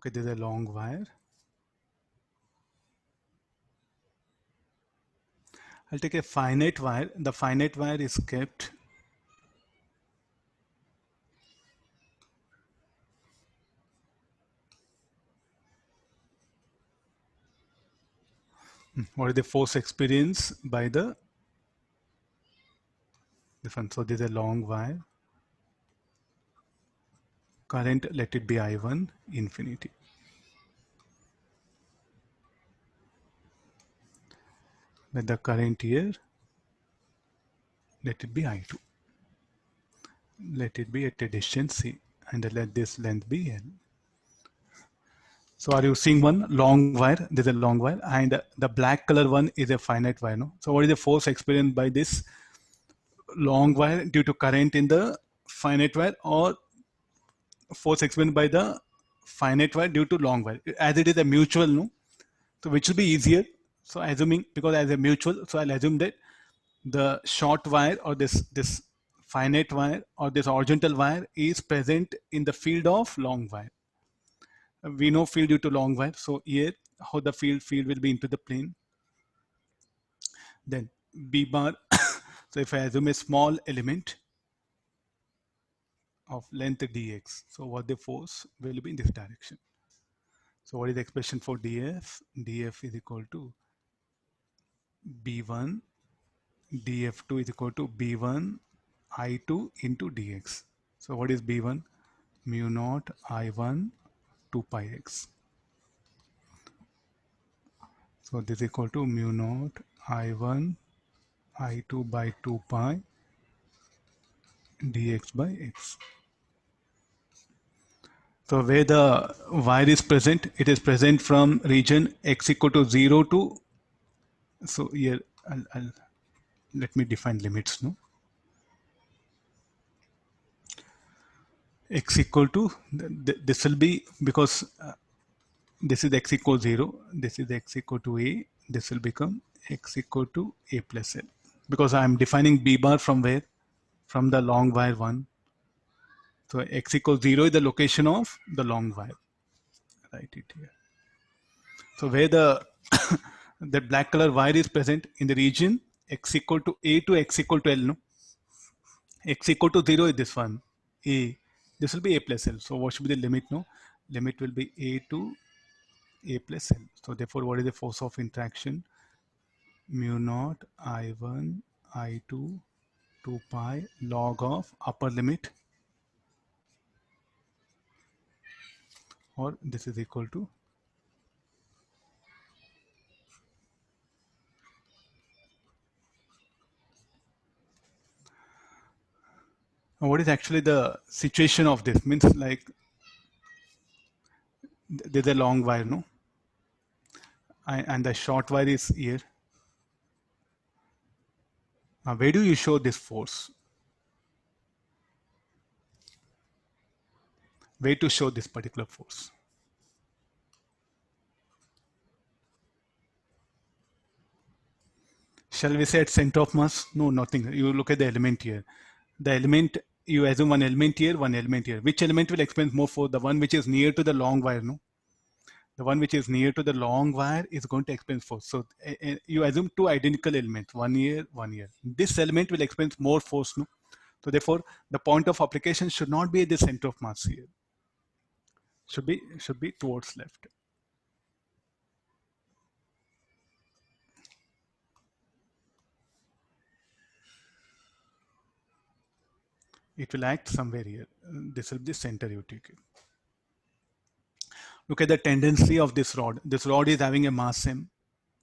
Okay, there's a long wire. I'll take a finite wire. The finite wire is kept what is the force experienced by the different. So there's a long wire. Current, let it be I1 infinity. With the current here, let it be I2. Let it be at a distance C, and let this length be L. So are you seeing one long wire? There's a long wire, and the black color one is a finite wire. No? So what is the force experienced by this long wire due to current in the finite wire, or force experienced by the finite wire due to long wire? As it is a mutual, no? So which will be easier? So assuming, because as a mutual, so I'll assume that the short wire or this finite wire or this horizontal wire is present in the field of long wire. We know field due to long wire. So here, how the field will be into the plane. Then B bar. So if I assume a small element of length dx, so what the force will be in this direction. So what is the expression for df? Df is equal to b1, df2 is equal to b1 I2 into dx. So what is b1? Mu naught I1 2 pi x. So this is equal to mu naught I1 I2 by 2 pi dx by x. So where the wire is present, it is present from region x equal to 0 to, so here let me define limits, no? X equal to, this will be, because this is x equal 0, this is x equal to a, this will become x equal to a plus l. Because I am defining b bar from where? From the long wire 1. So x equals 0 is the location of the long wire. Write it here. So where the that black color wire is present in the region x equal to a to x equal to l, no? X equal to 0 is this one, a. This will be a plus l. So what should be the limit, no? Limit will be a to a plus l. So therefore, what is the force of interaction? Mu naught I1 I2 2 pi log of upper limit, or this is equal to now what is actually the situation of this? Means like there's a long wire, no? And the short wire is here. Now where do you show this force? Where to show this particular force? Shall we say at center of mass? No, nothing. You look at the element here. The element, you assume one element here, one element here. Which element will experience more force? The one which is near to the long wire, no? The one which is near to the long wire is going to experience force. So you assume two identical elements, one here, one here. This element will experience more force, no? So therefore, the point of application should not be at the center of mass here. Should be towards left. It will act somewhere here. This will be the center you take it. Look at the tendency of this rod. This rod is having a mass m.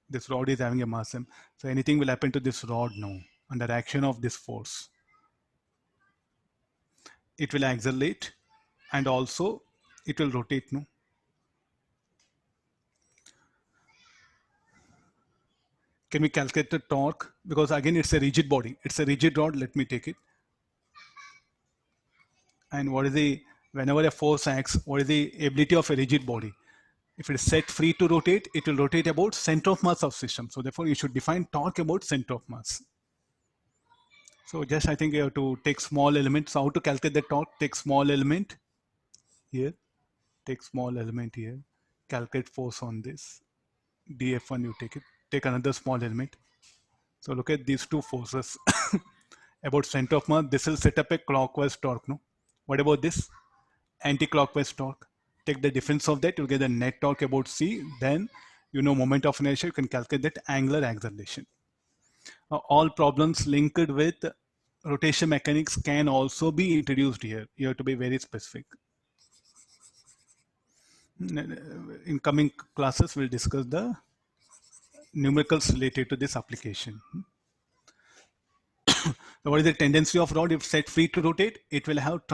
This rod is having a mass m. So anything will happen to this rod? No. Under action of this force, it will accelerate and also it will rotate, no? Can we calculate the torque? Because again, it's a rigid body. It's a rigid rod. Let me take it. And what is the, whenever a force acts, what is the ability of a rigid body? If it is set free to rotate, it will rotate about center of mass of system. So therefore, you should define torque about center of mass. So just I think you have to take small elements. So how to calculate the torque? Take small element here. take small element here, calculate force on this, dF1 you take another small element. So look at these two forces. About center of mass, this will set up a clockwise torque, no? What about this? Anti-clockwise torque. Take the difference of that, you'll get the net torque about C, then you know moment of inertia, you can calculate that angular acceleration. All problems linked with rotation mechanics can also be introduced here. You have to be very specific. In coming classes, we'll discuss the numericals related to this application. What is the tendency of rod? If set free to rotate, it will have